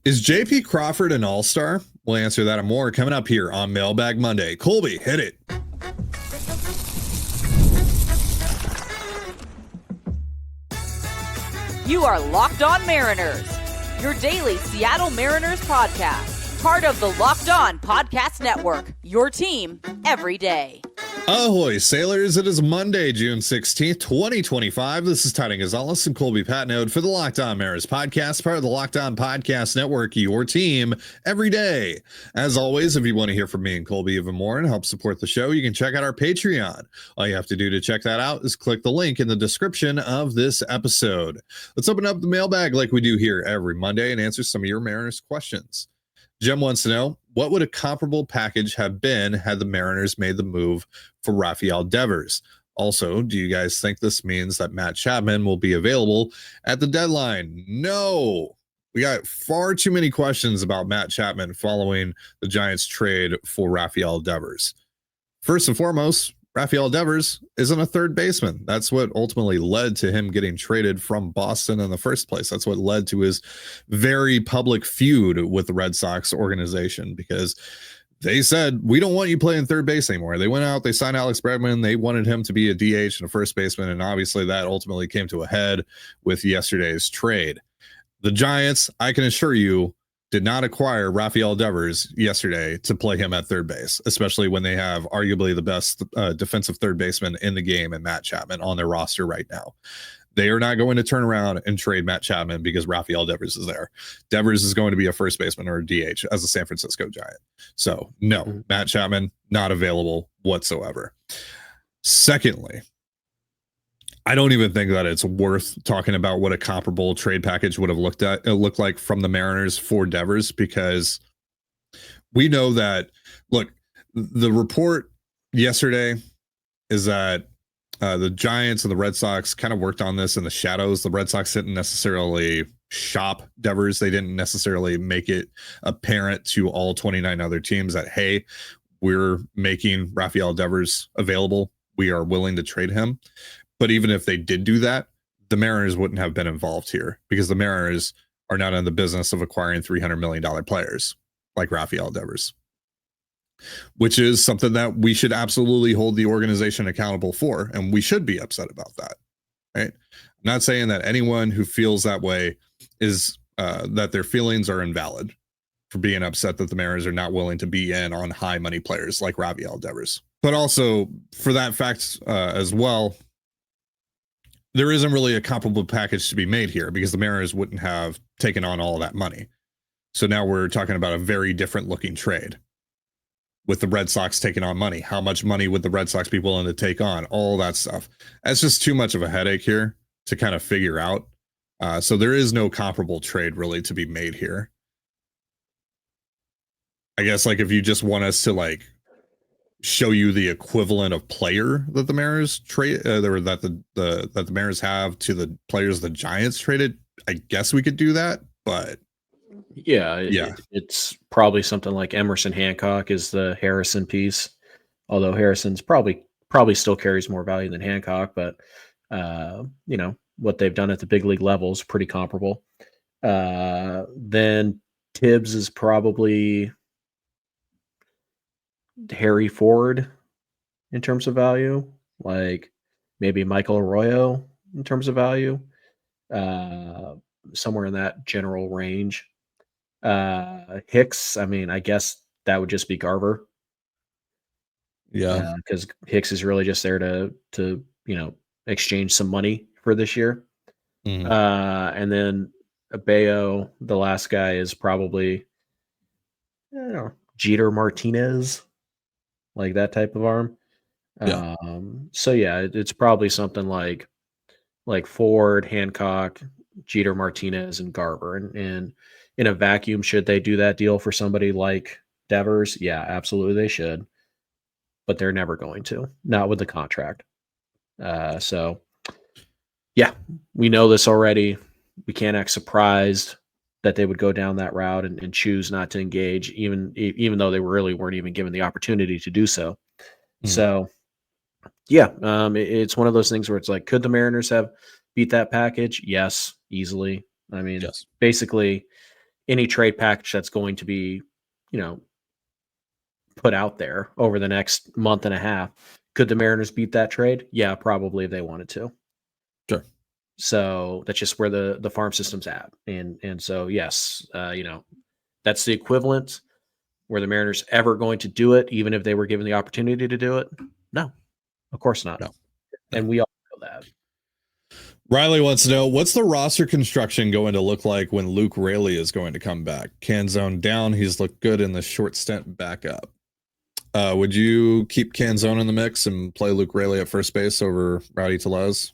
Is JP Crawford an all-star? We'll answer that and more coming up here on Mailbag Monday. Colby, hit it. You are Locked On Mariners, your daily Seattle Mariners podcast. Part of the Locked On Podcast Network, your team every day. Ahoy, sailors. It is Monday, June 16th, 2025. This is Tidy Gonzalez and Colby Patnode for the Locked On Mariners podcast, part of the Locked On Podcast Network, your team every day. As always, if you want to hear from me and Colby even more and help support the show, you can check out our Patreon. All you have to do to check that out is click the link in the description of this episode. Let's open up the mailbag like we do here every Monday and answer some of your Mariners questions. Jim wants to know, what would a comparable package have been had the Mariners made the move for Rafael Devers? Also, do you guys think this means that Matt Chapman will be available at the deadline? No. We got far too many questions about Matt Chapman following the Giants trade for Rafael Devers. First and foremost, Rafael Devers isn't a third baseman. That's what ultimately led to him getting traded from Boston in the first place. That's what led to his very public feud with the Red Sox organization, because they said, we don't want you playing third base anymore. They went out, they signed Alex Bregman. They wanted him to be a DH and a first baseman. And obviously that ultimately came to a head with yesterday's trade. The Giants, I can assure you, did not acquire Rafael Devers yesterday to play him at third base, especially when they have arguably the best defensive third baseman in the game and Matt Chapman on their roster right now. They are not going to turn around and trade Matt Chapman because Rafael Devers is there. Devers is going to be a first baseman or a DH as a San Francisco Giant. So no, Matt Chapman, not available whatsoever. Secondly, I don't even think that it's worth talking about what a comparable trade package would have looked like from the Mariners for Devers, because we know that, look, the report yesterday is that the Giants and the Red Sox kind of worked on this in the shadows. The Red Sox didn't necessarily shop Devers. They didn't necessarily make it apparent to all 29 other teams that, hey, we're making Rafael Devers available. We are willing to trade him. But even if they did do that, the Mariners wouldn't have been involved here, because the Mariners are not in the business of acquiring $300 million players like Rafael Devers, which is something that we should absolutely hold the organization accountable for. And we should be upset about that. Right? I'm not saying that anyone who feels that way is that their feelings are invalid for being upset that the Mariners are not willing to be in on high money players like Rafael Devers. But also for that fact as well, there isn't really a comparable package to be made here, because the Mariners wouldn't have taken on all that money. So now we're talking about a very different looking trade with the Red Sox taking on money. How much money would the Red Sox be willing to take on? All that stuff. That's just too much of a headache here to kind of figure out. So there is no comparable trade really to be made here. I guess, like, if you just want us to like show you the equivalent of player that the Mariners trade, or that the Mariners have to the players the Giants traded, I guess we could do that. But it's probably something like Emerson Hancock is the Harrison piece, although Harrison's probably still carries more value than Hancock, but what they've done at the big league level is pretty comparable. Then Tibbs is probably Harry Ford in terms of value, like maybe Michael Arroyo in terms of value, somewhere in that general range. Hicks, I mean, I guess that would just be Garver. Yeah. Because Hicks is really just there to exchange some money for this year. Mm-hmm. And then Abayo, the last guy, is probably Jeter Martinez, like that type of arm. Yeah. It's probably something like Ford, Hancock, Jeter Martinez, and Garver. And in a vacuum, should they do that deal for somebody like Devers? Yeah, absolutely they should. But they're never going to, not with the contract. We know this already. We can't act surprised that they would go down that route and choose not to engage, even though they really weren't even given the opportunity to do so. So, it's one of those things where it's like, could the Mariners have beat that package? Yes, easily. I mean, yes. Basically, any trade package that's going to be, put out there over the next month and a half. Could the Mariners beat that trade? Yeah, probably if they wanted to. Sure. So that's just where the farm system's at. And so, yes, that's the equivalent. Were the Mariners ever going to do it, even if they were given the opportunity to do it? No, of course not. No. And we all know that. Riley wants to know, what's the roster construction going to look like when Luke Raley is going to come back? Canzone down. He's looked good in the short stint back up. Would you keep Canzone in the mix and play Luke Raley at first base over Rowdy Tellez?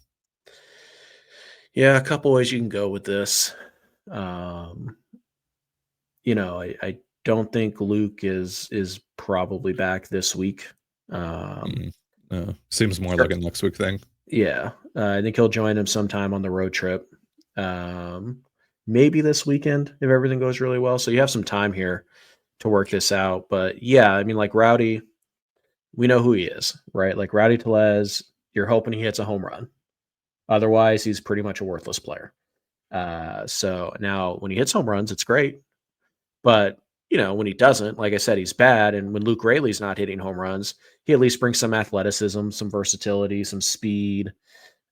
Yeah, a couple ways you can go with this. I don't think Luke is probably back this week. Seems more like a next week thing. Yeah, I think he'll join him sometime on the road trip. Maybe this weekend if everything goes really well. So you have some time here to work this out. But yeah, I mean, like Rowdy, we know who he is, right? Like Rowdy Tellez, you're hoping he hits a home run. Otherwise, he's pretty much a worthless player. So now when he hits home runs, it's great. But, when he doesn't, like I said, he's bad. And when Luke Raley's not hitting home runs, he at least brings some athleticism, some versatility, some speed.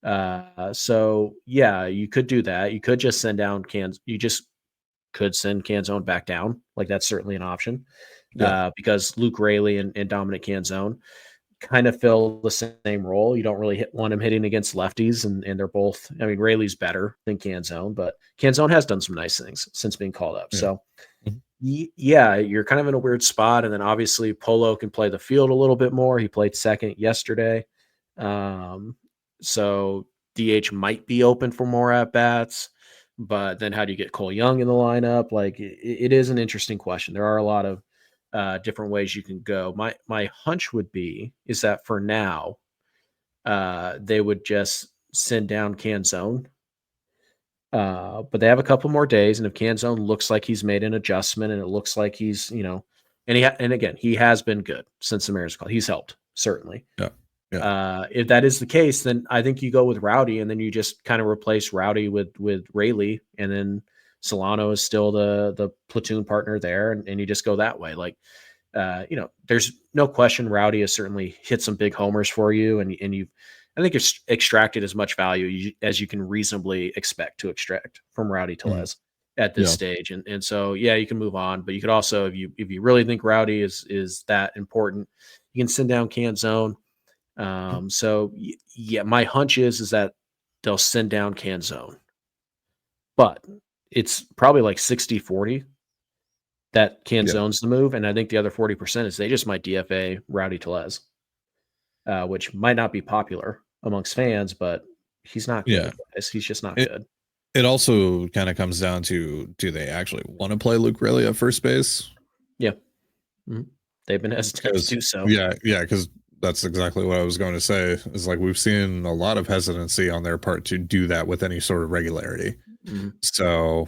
So, yeah, you could do that. You could just send down You just could send Canzone back down. Like, that's certainly an option. Yeah. Because Luke Raley and Dominic Canzone kind of fill the same role. You don't really want him hitting against lefties, and they're both. I mean, Raley's better than Canzone, but Canzone has done some nice things since being called up. Yeah. So, yeah, you're kind of in a weird spot. And then obviously Polo can play the field a little bit more. He played second yesterday, so DH might be open for more at bats. But then how do you get Cole Young in the lineup? Like, it is an interesting question. There are a lot of different ways you can go. My hunch would be is that for now, they would just send down Canzone. But they have a couple more days, and if Canzone looks like he's made an adjustment, and it looks like he's, and again, he has been good since the Mariners call. He's helped, certainly. Yeah. If that is the case, then I think you go with Rowdy, and then you just kind of replace Rowdy with Raley, and then Solano is still the platoon partner there, and you just go that way. Like, there's no question Rowdy has certainly hit some big homers for you, and you've, I think, it's extracted as much value as you can reasonably expect to extract from Rowdy Tellez at this stage. And so, yeah, you can move on, but you could also, if you really think Rowdy is that important, you can send down Canzone. So yeah, my hunch is that they'll send down Canzone, but it's probably like 60-40 that Canzone's the move. And I think the other 40% is they just might DFA Rowdy Tellez. Which might not be popular amongst fans, but he's not good. Guys. He's just not good. It also kind of comes down to, do they actually want to play Luke Raley at first base? Yeah. Mm-hmm. They've been hesitant to do so. Yeah, because that's exactly what I was going to say. Is like we've seen a lot of hesitancy on their part to do that with any sort of regularity. Mm-hmm. So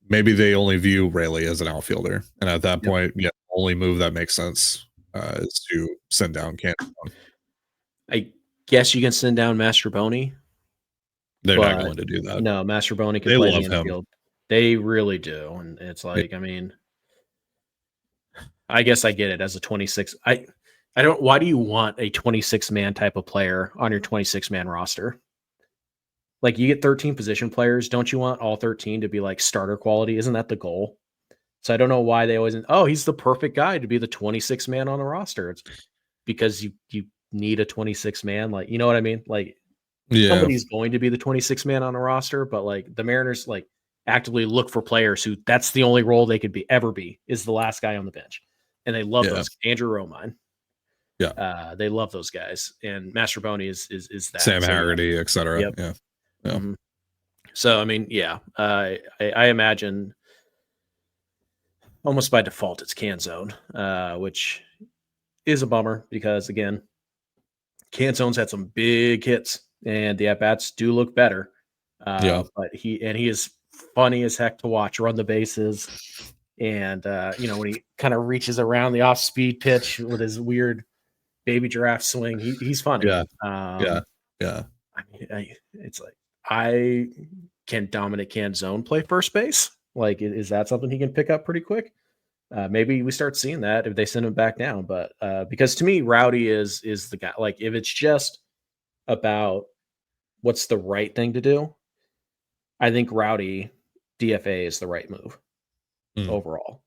maybe they only view Raley as an outfielder. And at that point, the only move that makes sense is to send down Canzone. I guess you can send down Mastroboni. They're not going to do that. No, Mastroboni can play the infield. They really do. And it's like, I mean, I guess I get it as a 26. I don't, why do you want a 26-man type of player on your 26-man roster? Like, you get 13 position players. Don't you want all 13 to be like starter quality? Isn't that the goal? So I don't know why they always, he's the perfect guy to be the 26-man on the roster. It's because you need a 26-man, like, you know what I mean? Like, somebody's going to be the 26-man on a roster, but like the Mariners like actively look for players who that's the only role they could ever be is the last guy on the bench. And they love those. Andrew Romine. Yeah. They love those guys. And Mastroboni is that. Sam Haggerty, et cetera. Yep. Yeah. Mm-hmm. So, I mean, I imagine almost by default it's Canzone, which is a bummer because, again, Canzone's had some big hits and the at-bats do look better. But he is funny as heck to watch run the bases. And, when he kind of reaches around the off-speed pitch with his weird baby giraffe swing, he's funny. I mean, it's like, can Dominic Canzone play first base? Like, is that something he can pick up pretty quick? Maybe we start seeing that if they send him back down. But because to me, Rowdy is the guy. Like, if it's just about what's the right thing to do, I think Rowdy DFA is the right move overall.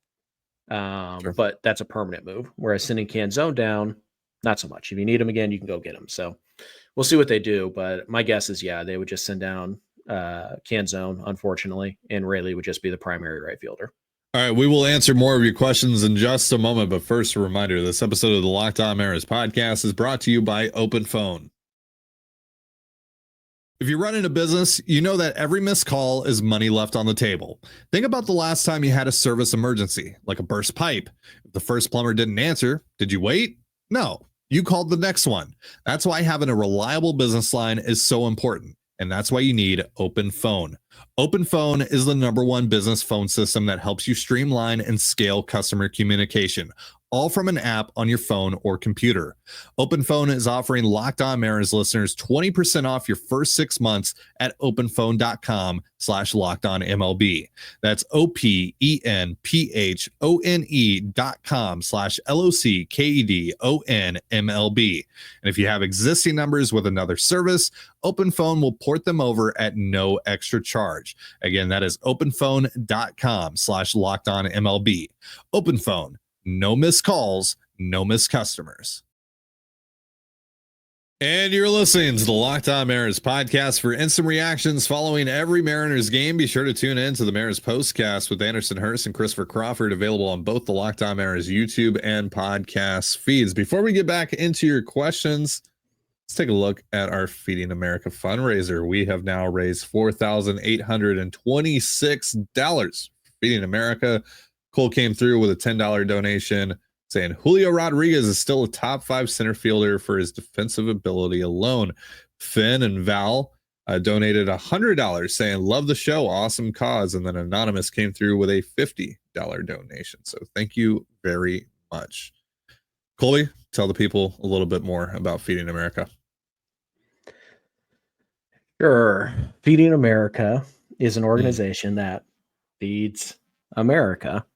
Sure. But that's a permanent move. Whereas sending Canzone down, not so much. If you need him again, you can go get him. So we'll see what they do. But my guess is, yeah, they would just send down Canzone, unfortunately, and Rayleigh would just be the primary right fielder. All right, we will answer more of your questions in just a moment, but first, a reminder, this episode of the Locked On Mariners podcast is brought to you by Open Phone. If you're running a business, you know that every missed call is money left on the table. Think about the last time you had a service emergency, like a burst pipe. If the first plumber didn't answer, did you wait? No, you called the next one. That's why having a reliable business line is so important. And that's why you need Open Phone. Open Phone is the #1 business phone system that helps you streamline and scale customer communication, all from an app on your phone or computer. Open Phone is offering Locked On Mariners listeners 20% off your first 6 months at openphone.com/lockedonmlb. That's openphone.com/LOCKEDONMLB. And if you have existing numbers with another service, Open Phone will port them over at no extra charge. Again, that is openphone.com/lockedonmlb. Open Phone. No missed calls, no missed customers. And you're listening to the Locked On Mariners podcast. For instant reactions following every Mariners game, be sure to tune in to the Mariners Postcast with Anderson Hurst and Christopher Crawford, available on both the Locked On Mariners YouTube and podcast feeds. Before we get back into your questions, let's take a look at our Feeding America fundraiser. We have now raised $4,826 for Feeding America. Cole came through with a $10 donation saying Julio Rodriguez is still a top 5 center fielder for his defensive ability alone. Finn and Val donated $100 saying love the show, awesome cause. And then Anonymous came through with a $50 donation. So thank you very much. Colby, tell the people a little bit more about Feeding America. Sure. Feeding America is an organization that feeds America.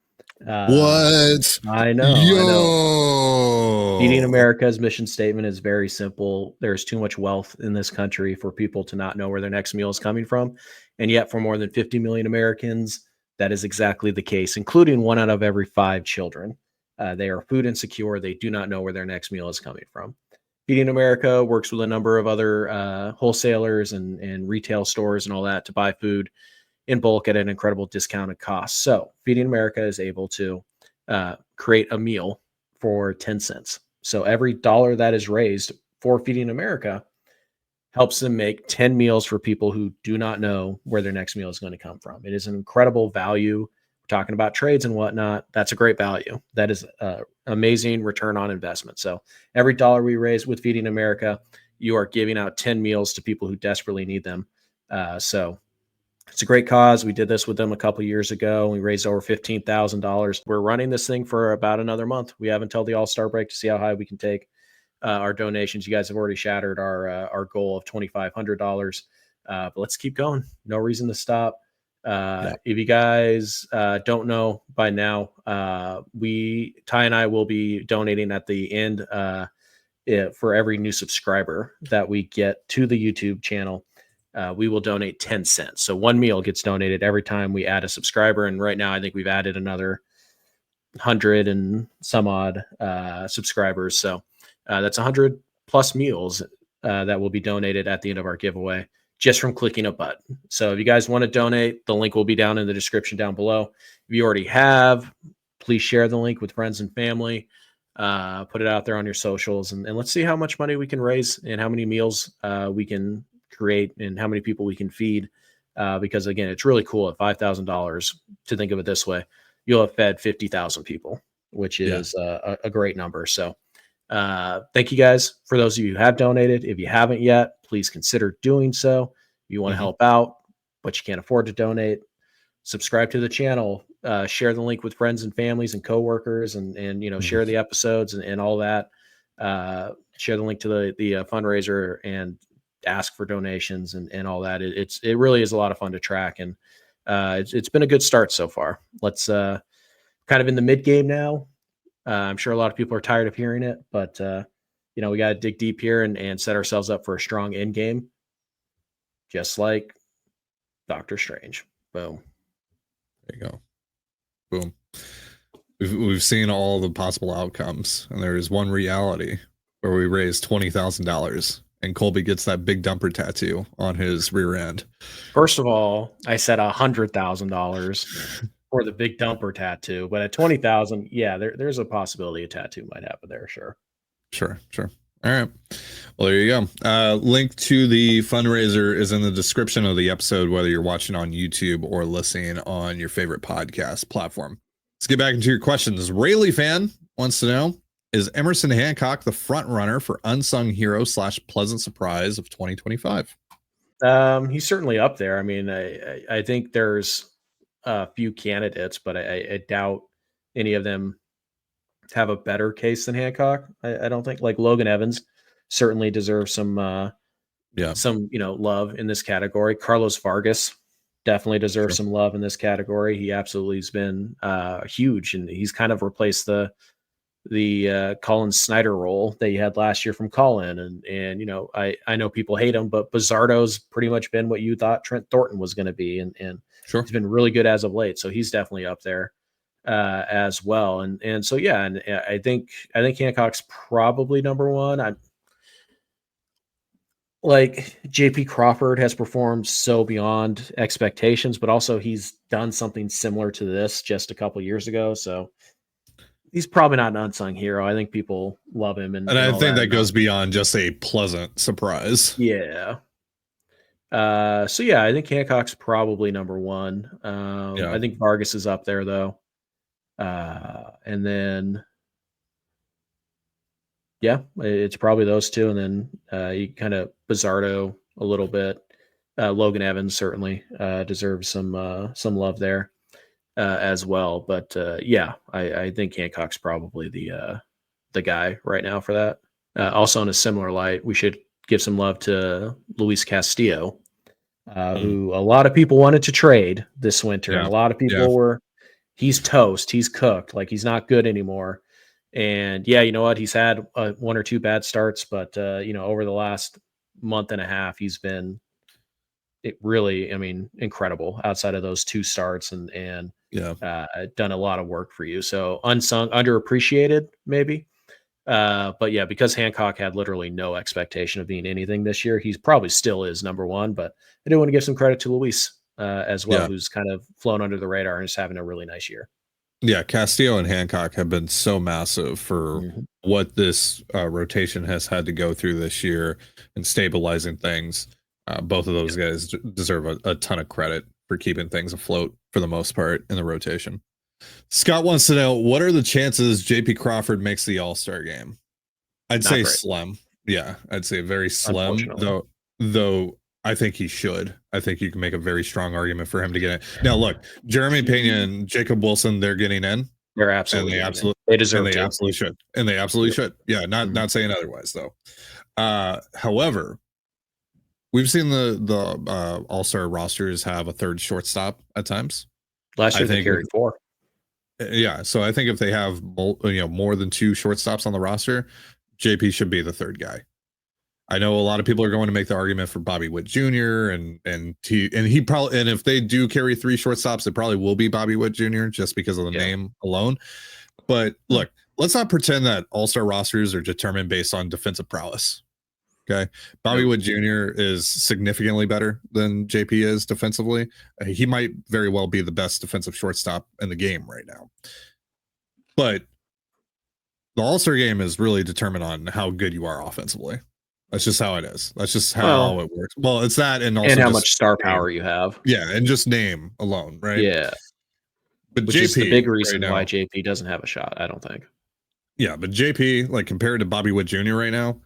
What? I know. Yo. Feeding America's mission statement is very simple. There's too much wealth in this country for people to not know where their next meal is coming from. And yet, for more than 50 million Americans, that is exactly the case, including 1 out of every 5 children. They are food insecure. They do not know where their next meal is coming from. Feeding America works with a number of other wholesalers and retail stores and all that to buy food in bulk at an incredible discounted cost. So Feeding America is able to create a meal for 10 cents. So every dollar that is raised for Feeding America helps them make 10 meals for people who do not know where their next meal is going to come from. It is an incredible value. We're talking about trades and whatnot. That's a great value. That is amazing return on investment. So every dollar we raise with Feeding America, you are giving out 10 meals to people who desperately need them. So it's a great cause. We did this with them a couple years ago. We raised over $15,000. We're running this thing for about another month. We have until the AllStar break to see how high we can take our donations. You guys have already shattered our goal of $2,500. But let's keep going. No reason to stop. If you guys don't know by now, Ty and I will be donating at the end for every new subscriber that we get to the YouTube channel. We will donate 10 cents. So 1 meal gets donated every time we add a subscriber. And right now, I think we've added another 100 and some odd subscribers. So that's 100 plus meals that will be donated at the end of our giveaway just from clicking a button. So if you guys want to donate, the link will be down in the description down below. If you already have, please share the link with friends and family. Put it out there on your socials, and let's see how much money we can raise and how many meals we can create and how many people we can feed. Because again, it's really cool at $5,000 to think of it this way. You'll have fed 50,000 people, which is a great number. So thank you guys for those of you who have donated. If you haven't yet, please consider doing so. If you want to help out, but you can't afford to donate, subscribe to the channel, share the link with friends and families and coworkers, and share the episodes and all that. Share the link to the fundraiser and ask for donations and all that. It really is a lot of fun to track. And It's been a good start so far. Let's kind of in the mid game now. I'm sure a lot of people are tired of hearing it, but we got to dig deep here and set ourselves up for a strong end game, just like Doctor Strange. Boom. There you go. Boom. We've seen all the possible outcomes, and there is one reality where we raise $20,000, and Colby gets that big dumper tattoo on his rear end. First of all, I said $100,000 for the big dumper tattoo, but at 20,000, yeah, there's a possibility a tattoo might happen there. Sure. All right. Well, there you go. Link to the fundraiser is in the description of the episode, whether you're watching on YouTube or listening on your favorite podcast platform. Let's get back into your questions. Rayleigh fan wants to know, is Emerson Hancock the front runner for Unsung Hero / Pleasant Surprise of 2025? He's certainly up there. I mean, I think there's a few candidates, but I doubt any of them have a better case than Hancock. I don't think. Like Logan Evans certainly deserves some love in this category. Carlos Vargas definitely deserves some love in this category. He absolutely has been huge, and he's kind of replaced the Colin Snyder role that you had last year from Colin. And I know people hate him, but Bizzardo's pretty much been what you thought Trent Thornton was going to be, and he's been really good as of late. So he's definitely up there as well. And so yeah, and I think Hancock's probably number one. I'm like JP Crawford has performed so beyond expectations, but also he's done something similar to this just a couple years ago. So he's probably not an unsung hero. I think people love him. And I think that goes beyond just a pleasant surprise. Yeah. So yeah, I think Hancock's probably number one. I think Vargas is up there though. And then, yeah, it's probably those two. And then you kind of Bizzardo a little bit. Logan Evans certainly deserves some love there as well. But yeah, I think Hancock's probably the guy right now for that. Also in a similar light, we should give some love to Luis Castillo, who a lot of people wanted to trade this winter. And a lot of people were, he's toast, he's cooked, like he's not good anymore. And yeah, you know what? He's had one or two bad starts, but over the last month and a half, he's been incredible outside of those two starts and done a lot of work for you. So unsung, underappreciated maybe. But yeah, because Hancock had literally no expectation of being anything this year, he's probably still is number one, but I do want to give some credit to Luis as well, who's kind of flown under the radar and is having a really nice year. Yeah, Castillo and Hancock have been so massive for what this rotation has had to go through this year and stabilizing things. Both of those guys deserve a ton of credit for keeping things afloat for the most part in the rotation. Scott wants to know, what are the chances JP Crawford makes the All-Star game? I'd say slim. Yeah, I'd say very slim, though I think he should. I think you can make a very strong argument for him to get in. Now, look, Jeremy Pena and Jacob Wilson, they're getting in. They're absolutely, they deserve. And they absolutely should. And they absolutely should. Yeah, not saying otherwise though. However, we've seen the All-Star rosters have a third shortstop at times. Last year they carried 4. Yeah, so I think if they have more than 2 shortstops on the roster, JP should be the third guy. I know a lot of people are going to make the argument for Bobby Witt Jr. and he probably, and if they do carry 3 shortstops, it probably will be Bobby Witt Jr. just because of the name alone. But look, let's not pretend that All-Star rosters are determined based on defensive prowess. Okay, Bobby Witt Jr. is significantly better than JP is defensively. He might very well be the best defensive shortstop in the game right now. But the All-Star game is really determined on how good you are offensively. That's just how it is. That's just how it works. Well, it's that, and also how much star power you have. Yeah, and just name alone, right? Yeah, but which is the big reason why JP doesn't have a shot, I don't think. Yeah, but JP, like compared to Bobby Witt Jr. right now,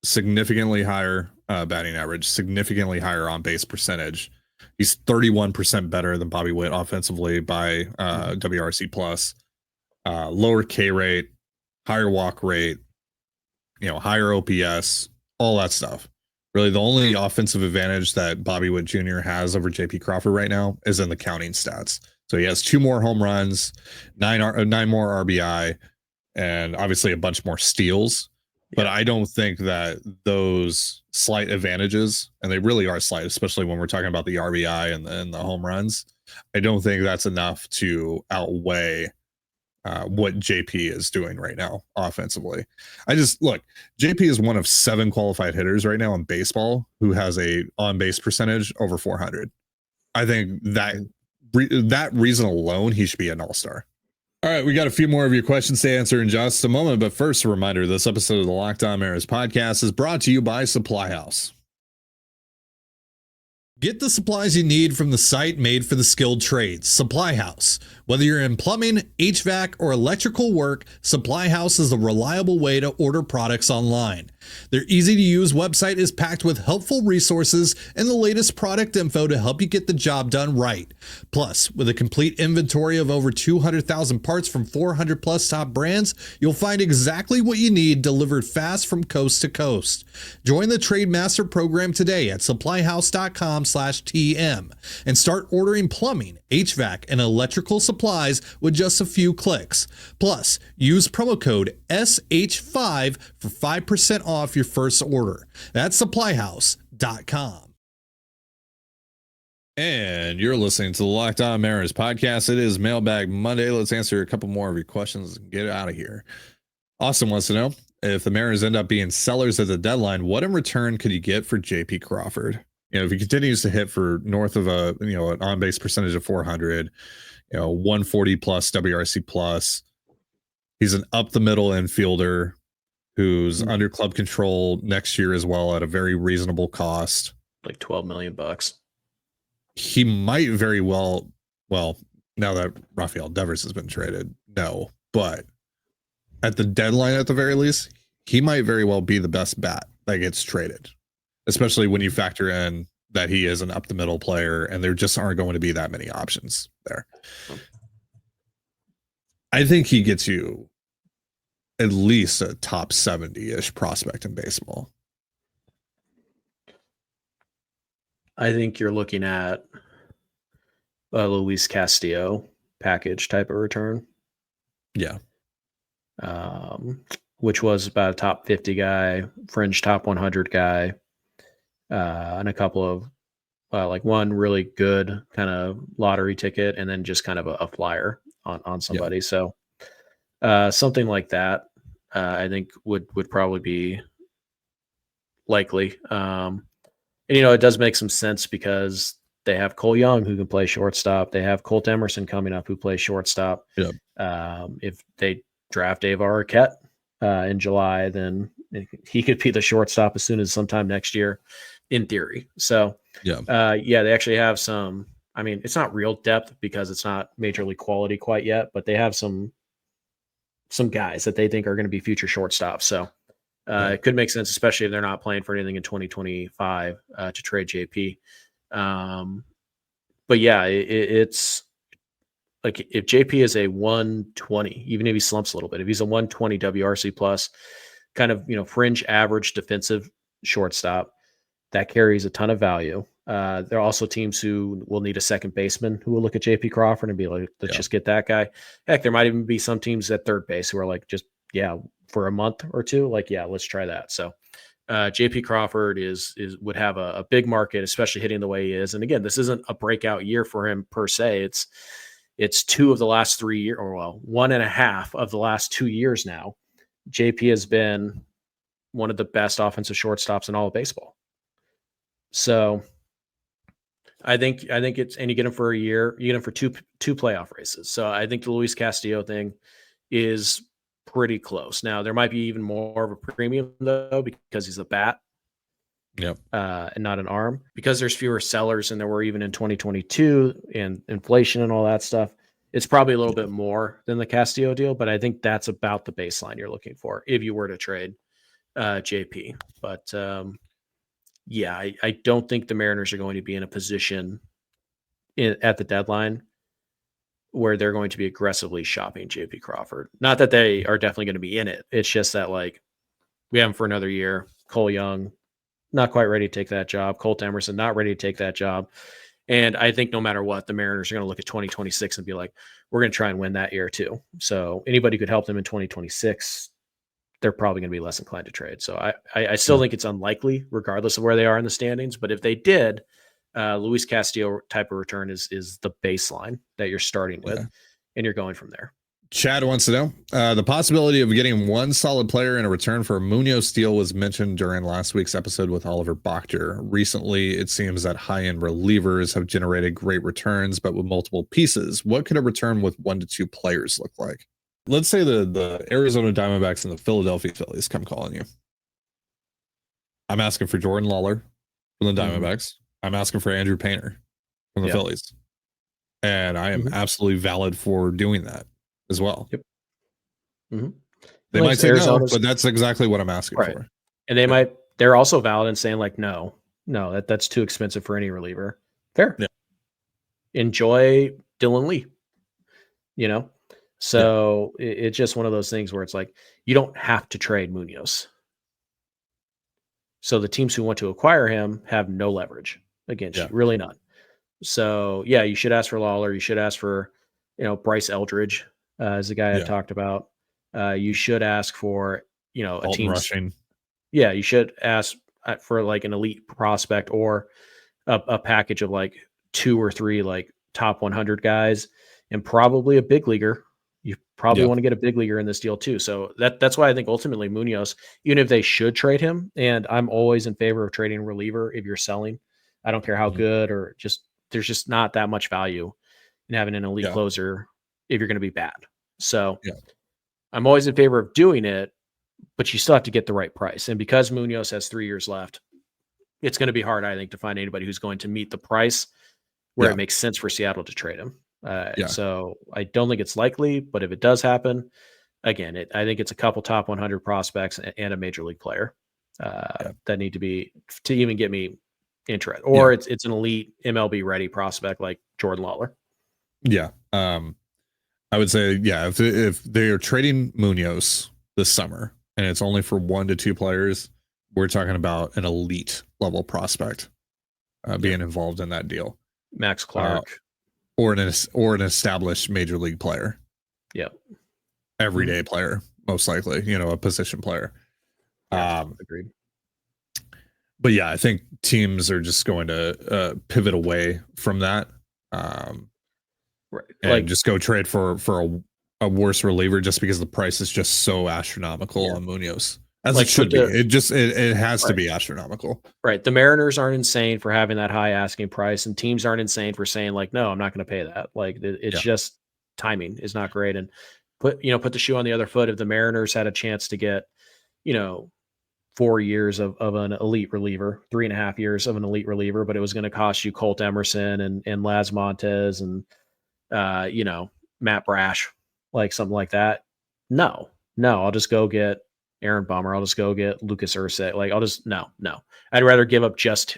significantly higher batting average, significantly higher on base percentage. He's 31% better than Bobby Witt offensively by WRC plus. Lower K rate, higher walk rate, higher OPS, all that stuff. Really, the only offensive advantage that Bobby Witt Jr. has over JP Crawford right now is in the counting stats. So he has 2 more home runs, 9 more RBI, and obviously a bunch more steals. But I don't think that those slight advantages, and they really are slight, especially when we're talking about the RBI and the home runs, I don't think that's enough to outweigh what JP is doing right now offensively. JP is one of 7 qualified hitters right now in baseball who has a on base percentage over 400. I think that reason alone, he should be an AllStar. All right, we got a few more of your questions to answer in just a moment, but first, a reminder: this episode of the Locked On Mariners podcast is brought to you by Supply House. Get the supplies you need from the site made for the skilled trades, Supply House. Whether you're in plumbing, HVAC, or electrical work, Supply House is a reliable way to order products online. Their easy-to-use website is packed with helpful resources and the latest product info to help you get the job done right. Plus, with a complete inventory of over 200,000 parts from 400 plus top brands, you'll find exactly what you need delivered fast from coast to coast. Join the Trade Master program today at supplyhouse.com/TM and start ordering plumbing, HVAC, and electrical supplies with just a few clicks. Plus, use promo code SH5 for 5% off your first order. That's supplyhouse.com. And you're listening to the Locked On Mariners podcast. It is Mailbag Monday. Let's answer a couple more of your questions and get out of here. Austin wants to know, if the Mariners end up being sellers at the deadline, what in return could you get for JP Crawford? If he continues to hit for north of an on-base percentage of 400, 140 plus WRC plus, he's an up the middle infielder who's under club control next year as well at a very reasonable cost, like $12 million. He might very well, now that Rafael Devers has been traded, no, but at the deadline, at the very least, he might very well be the best bat that gets traded, especially when you factor in that he is an up the middle player and there just aren't going to be that many options there. I think he gets you at least a top 70-ish prospect in baseball. I think you're looking at a Luis Castillo package type of return. Yeah. Which was about a top 50 guy, fringe top 100 guy, and a couple of like one really good kind of lottery ticket, and then just kind of a flyer on somebody. Yeah. So something like that, I think would probably be likely. And it does make some sense because they have Cole Young who can play shortstop. They have Colt Emerson coming up who plays shortstop. Yeah. If they draft Avar Arquette in July, then he could be the shortstop as soon as sometime next year, in theory. So they actually have some. I mean, it's not real depth because it's not major league quality quite yet, but they have some guys that they think are going to be future shortstops. So it could make sense, especially if they're not playing for anything in 2025 to trade JP. But yeah, it's like if JP is a 120, even if he slumps a little bit, if he's a 120 WRC plus, kind of fringe average defensive shortstop, that carries a ton of value. There are also teams who will need a second baseman who will look at JP Crawford and be like, let's just get that guy. Heck, there might even be some teams at third base who are like, just for a month or two, let's try that. So JP Crawford would have a big market, especially hitting the way he is. And again, this isn't a breakout year for him per se. It's 2 of the last 3 years, or 1.5 of the last 2 years now. JP has been one of the best offensive shortstops in all of baseball. So I think it's, and you get him for a year, you get him for two playoff races. So I think the Luis Castillo thing is pretty close. Now there might be even more of a premium though, because he's a bat. Yep. And not an arm, because there's fewer sellers than there were even in 2022 and inflation and all that stuff. It's probably a little bit more than the Castillo deal, but I think that's about the baseline you're looking for if you were to trade JP. But I don't think the Mariners are going to be in a position at the deadline where they're going to be aggressively shopping JP Crawford. Not that they are definitely going to be in it. It's just that we have him for another year. Cole Young, not quite ready to take that job. Colt Emerson, not ready to take that job. And I think no matter what, the Mariners are going to look at 2026 and be like, we're going to try and win that year too. So anybody who could help them in 2026, they're probably going to be less inclined to trade. So I still think it's unlikely, regardless of where they are in the standings. But if they did, Luis Castillo type of return is the baseline that you're starting with, and you're going from there. Chad wants to know the possibility of getting one solid player in a return for a Munoz deal was mentioned during last week's episode with Oliver Bochter. Recently, it seems that high-end relievers have generated great returns, but with multiple pieces. What could a return with 1 to 2 players look like? Let's say the Arizona Diamondbacks and the Philadelphia Phillies come calling you. I'm asking for Jordan Lawler from the Diamondbacks. I'm asking for Andrew Painter from the Phillies. And I am absolutely valid for doing that as well. They might say Arizona's, no, but that's exactly what I'm asking for. And they're also valid in saying like, no, that's too expensive for any reliever. Fair. Yeah. Enjoy Dylan Lee, So it's just one of those things where it's like, you don't have to trade Munoz. So the teams who want to acquire him have no leverage against you, really none. So you should ask for Lawler. You should ask for, Bryce Eldridge. As the guy I talked about, you should ask for, a team rushing. Yeah, you should ask for like an elite prospect or a package of like 2 or 3 like top 100 guys and probably a big leaguer. You probably want to get a big leaguer in this deal too. So that's why I think ultimately Munoz, even if they should trade him, and I'm always in favor of trading a reliever if you're selling. I don't care how good or there's just not that much value in having an elite closer if you're going to be bad. So I'm always in favor of doing it, but you still have to get the right price. And because Munoz has 3 years left, it's going to be hard, I think, to find anybody who's going to meet the price where it makes sense for Seattle to trade him. So I don't think it's likely, but if it does happen, again, I think it's a couple top 100 prospects and a major league player that need to even get me interested. Or it's an elite MLB ready prospect like Jordan Lawler. Yeah. I would say, if they are trading Munoz this summer and it's only for 1 to 2 players, we're talking about an elite level prospect being involved in that deal. Max Clark. Or an established major league player. Yeah. Everyday player, most likely, a position player. Agreed. But I think teams are just going to pivot away from that. And just go trade for a worse reliever just because the price is just so astronomical on Munoz. As it should be. It has to be astronomical. Right. The Mariners aren't insane for having that high asking price, and teams aren't insane for saying like, no, I'm not going to pay that. Like it's just timing is not great. And put the shoe on the other foot. If the Mariners had a chance to get, 4 years of an elite reliever, 3.5 years of an elite reliever, but it was going to cost you Colt Emerson and Laz Montes and Matt Brash, like something like that. No, I'll just go get Aaron Bummer. I'll just go get Lucas Ursay. Like no. I'd rather give up just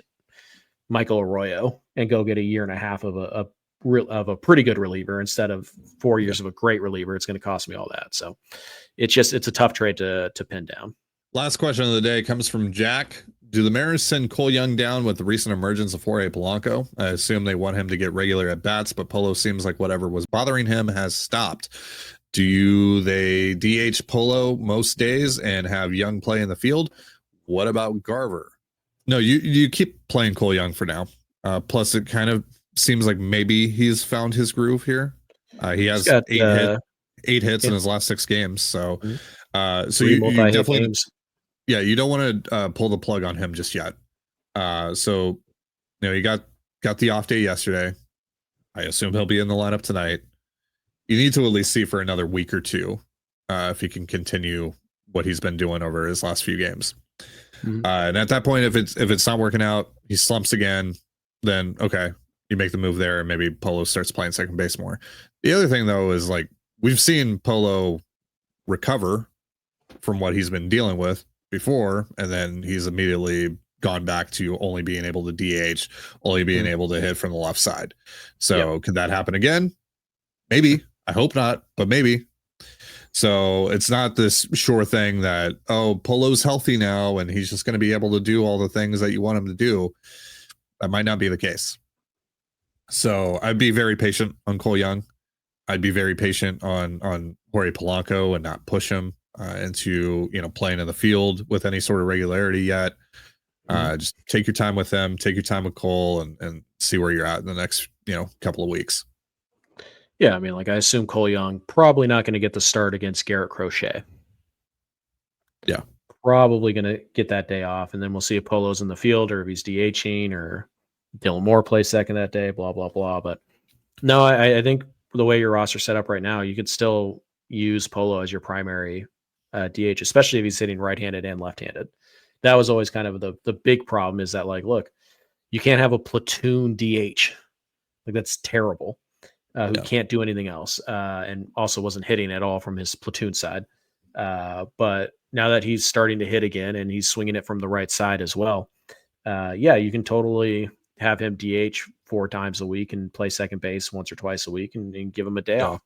Michael Arroyo and go get a 1.5 years of a pretty good reliever instead of 4 years of a great reliever. It's going to cost me all that. So it's a tough trade to pin down. Last question of the day comes from Jack. Do the Mariners send Cole Young down with the recent emergence of Jorge Polanco? I assume they want him to get regular at bats, but Polo seems like whatever was bothering him has stopped. Do they DH Polo most days and have Young play in the field? What about Garver? No, you keep playing Cole Young for now. Plus, it kind of seems like maybe he's found his groove here. He has eight hits in his last 6 games. So, so you definitely games. You don't want to pull the plug on him just yet. So, you got the off day yesterday. I assume he'll be in the lineup tonight. You need to at least see for another week or 2 if he can continue what he's been doing over his last few games. And at that point, if it's not working out, he slumps again, then okay, you make the move there, and maybe Polo starts playing second base more. The other thing though is like we've seen Polo recover from what he's been dealing with before, and then he's immediately gone back to only being able to DH, only being able to hit from the left side. So could that happen again? Maybe. I hope not, but maybe. So it's not this sure thing that, oh, Polo's healthy now and he's just going to be able to do all the things that you want him to do. That might not be the case. So I'd be very patient on Cole Young. I'd be very patient on Jorge Polanco and not push him into, playing in the field with any sort of regularity yet. Just take your time with them, take your time with Cole, and see where you're at in the next, couple of weeks. Yeah, I mean, like I assume Cole Young probably not going to get the start against Garrett Crochet. Yeah. Probably going to get that day off, and then we'll see if Polo's in the field or if he's DHing or Dylan Moore plays second that day, blah, blah, blah. But no, I think the way your roster set up right now, you could still use Polo as your primary DH, especially if he's hitting right-handed and left-handed. That was always kind of the big problem is that, like, look, you can't have a platoon DH. Like, that's terrible. Who can't do anything else and also wasn't hitting at all from his platoon side. But now that he's starting to hit again and he's swinging it from the right side as well, you can totally have him DH 4 times a week and play second base once or twice a week and give him a day off.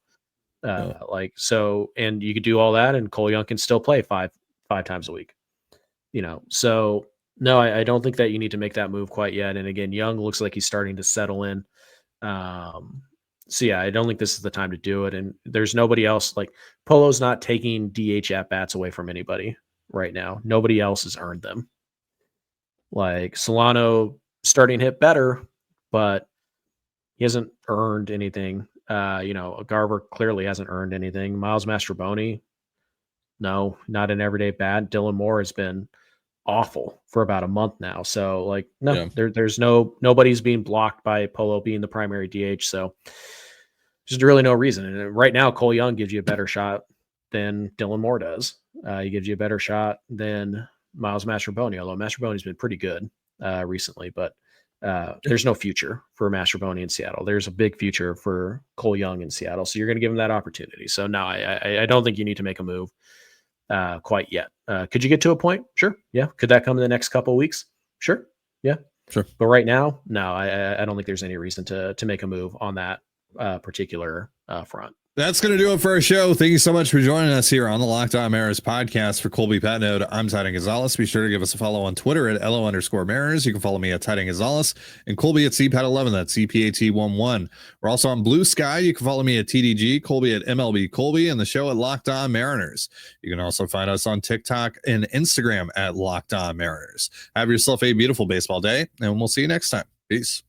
And you could do all that and Cole Young can still play five times a week. So no, I don't think that you need to make that move quite yet. And again, Young looks like he's starting to settle in. I don't think this is the time to do it. And there's nobody else. Like Polo's not taking DH at bats away from anybody right now. Nobody else has earned them. Like Solano starting to hit better, but he hasn't earned anything. Garver clearly hasn't earned anything. Miles Mastrobuoni, no, not an everyday bat. Dylan Moore has been awful for about a month now. So there's nobody's being blocked by Polo being the primary DH. So there's really no reason. And right now, Cole Young gives you a better shot than Dylan Moore does. He gives you a better shot than Miles Mastrobuoni, although Mastrobuoni's been pretty good recently, but there's no future for Mastrobuoni in Seattle. There's a big future for Cole Young in Seattle. So you're going to give him that opportunity. So no, I don't think you need to make a move quite yet. Could you get to a point? Sure. Yeah. Could that come in the next couple of weeks? Sure. Yeah. Sure. But right now, no, I don't think there's any reason to make a move on that particular front. That's going to do it for our show. Thank you so much for joining us here on the Locked On Mariners podcast. For Colby Patnode, I'm Titan Gonzalez. Be sure to give us a follow on Twitter at LO_Mariners. You can follow me at Titan Gonzalez and Colby at CPAT11. That's CPAT11. We're also on Blue Sky. You can follow me at TDG, Colby at MLB Colby, and the show at Locked On Mariners. You can also find us on TikTok and Instagram at Locked On Mariners. Have yourself a beautiful baseball day, and we'll see you next time. Peace.